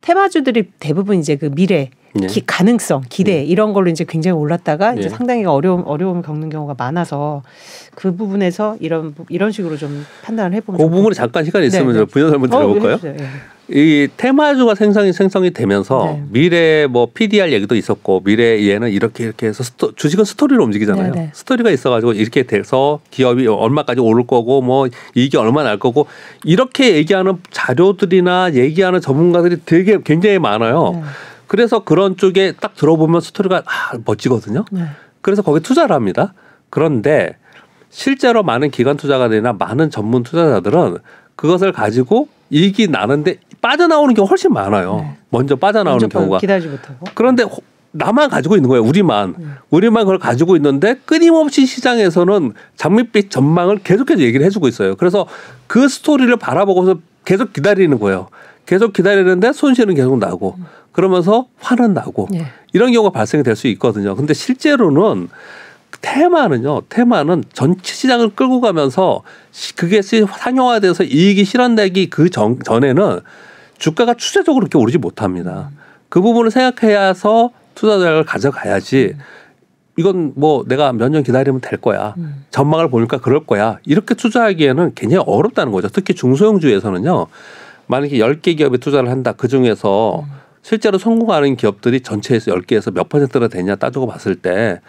테마주들이 대부분 이제 그 미래, 네. 가능성, 기대 이런 걸로 이제 굉장히 올랐다가 이제 네. 상당히 어려움을 겪는 경우가 많아서 그 부분에서 이런 식으로 좀 판단을 해보면 그 부분에 잠깐 시간이 있으면 네, 네. 부연 설명 드려볼까요? 이 테마주가 생성이 되면서 네. 미래 뭐 PDR 얘기도 있었고 미래 얘는 이렇게 해서 주식은 스토리로 움직이잖아요. 네, 네. 스토리가 있어가지고 이렇게 돼서 기업이 얼마까지 오를 거고 뭐 이익이 얼마 날 거고 이렇게 얘기하는 자료들이나 얘기하는 전문가들이 되게 굉장히 많아요. 네. 그래서 그런 쪽에 딱 들어보면 스토리가 멋지거든요. 네. 그래서 거기에 투자를 합니다. 그런데 실제로 많은 기관 투자가들이나 많은 전문 투자자들은 그것을 가지고 이익이 나는데 빠져나오는 경우가 훨씬 많아요. 네. 먼저 빠져나오는 경우가. 기다리지 못하고. 그런데 나만 가지고 있는 거예요. 우리만 그걸 가지고 있는데 끊임없이 시장에서는 장밋빛 전망을 계속해서 얘기를 해주고 있어요. 그래서 그 스토리를 바라보고서 계속 기다리는 거예요. 계속 기다리는데 손실은 계속 나고 그러면서 화는 나고 네. 이런 경우가 발생이 될 수 있거든요. 근데 실제로는 테마는 전체 시장을 끌고 가면서 그게 상용화돼서 이익이 실현되기 그 전에는 주가가 추세적으로 그렇게 오르지 못합니다. 그 부분을 생각해서 투자 전략을 가져가야지 이건 뭐 내가 몇 년 기다리면 될 거야. 전망을 보니까 그럴 거야. 이렇게 투자하기에는 굉장히 어렵다는 거죠. 특히 중소형주에서는요. 만약에 10개 기업에 투자를 한다. 그중에서 실제로 성공하는 기업들이 전체에서 10개에서 몇 %나 되냐 따지고 봤을 때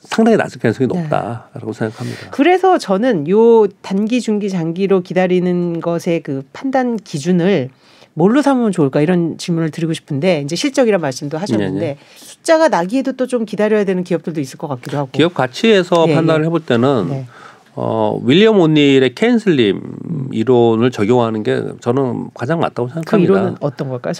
상당히 낮을 가능성이 높다라고 생각합니다. 그래서 저는 요 단기, 중기, 장기로 기다리는 것의 그 판단 기준을 뭘로 삼으면 좋을까 이런 질문을 드리고 싶은데 이제 실적이란 말씀도 하셨는데 네네. 숫자가 나기에도 또 좀 기다려야 되는 기업들도 있을 것 같기도 하고. 기업 가치에서 판단을 해볼 때는 윌리엄 오닐의 케인슬림 이론을 적용하는 게 저는 가장 맞다고 생각합니다. 그 이론은 어떤 걸까요?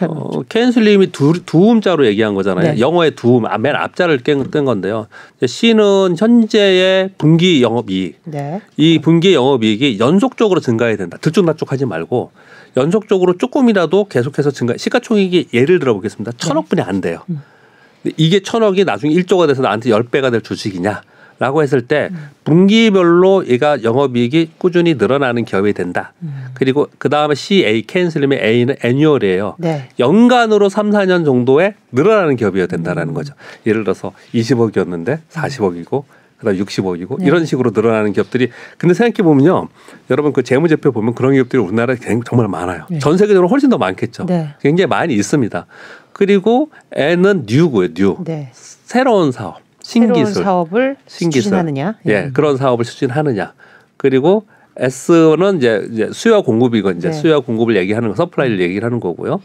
케인슬림이 두 음자로 얘기한 거잖아요. 네. 영어의 두 맨 앞자를 뗀 건데요. C는 현재의 분기 영업이익. 네. 이 분기 영업이익이 연속적으로 증가해야 된다. 들쭉날쭉하지 말고 연속적으로 조금이라도 계속해서 증가. 시가총액이 예를 들어 보겠습니다. 1,000억 분이 안 돼요. 근데 이게 1,000억이 나중에 1조가 돼서 나한테 10배가 될 주식이냐. 라고 했을 때 분기별로 얘가 영업이익이 꾸준히 늘어나는 기업이 된다. 그리고 그다음에 CA, 캔슬림의 A는 애뉴얼이에요. 네. 연간으로 3, 4년 정도에 늘어나는 기업이어야 된다라는 거죠. 예를 들어서 20억이었는데 40억이고 그다음 60억이고 네. 이런 식으로 늘어나는 기업들이 근데 생각해 보면요. 여러분 그 재무제표 보면 그런 기업들이 우리나라에 정말 많아요. 네. 전 세계적으로 훨씬 더 많겠죠. 네. 굉장히 많이 있습니다. 그리고 N은 뉴고요. 뉴. 네. 새로운 사업. 신기술. 새로운 사업을 추진하느냐. 예, 그런 사업을 추진하느냐. 그리고 S는 이제 수요와 공급이건 이제 수요와 공급을 얘기하는 거, 서플라이를 얘기를 하는 거고요.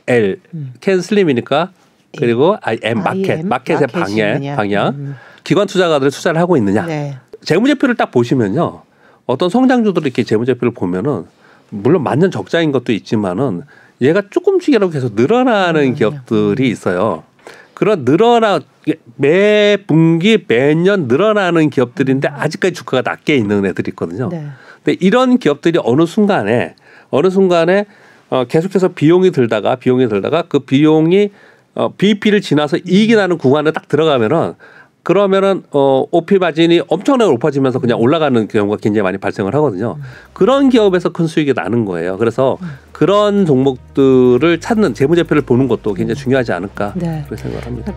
L, 캔 슬림이니까 그리고 M, 마켓의 방향. 기관 투자가들이 투자를 하고 있느냐. 네. 재무제표를 딱 보시면요. 어떤 성장주들이 이렇게 재무제표를 보면은 물론 만년 적자인 것도 있지만은 얘가 조금씩이라도 계속 늘어나는 기업들이 있어요. 그런 매 분기 매년 늘어나는 기업들인데 아직까지 주가가 낮게 있는 애들이 있거든요. 네. 근데 이런 기업들이 어느 순간에 계속해서 비용이 들다가 그 비용이 BEP를 지나서 이익이 나는 구간에 딱 들어가면은 그러면은 OP 마진이 엄청나게 높아지면서 그냥 올라가는 경우가 굉장히 많이 발생을 하거든요. 그런 기업에서 큰 수익이 나는 거예요. 그래서 그런 종목들을 찾는 재무제표를 보는 것도 굉장히 중요하지 않을까 그렇게 생각을 합니다.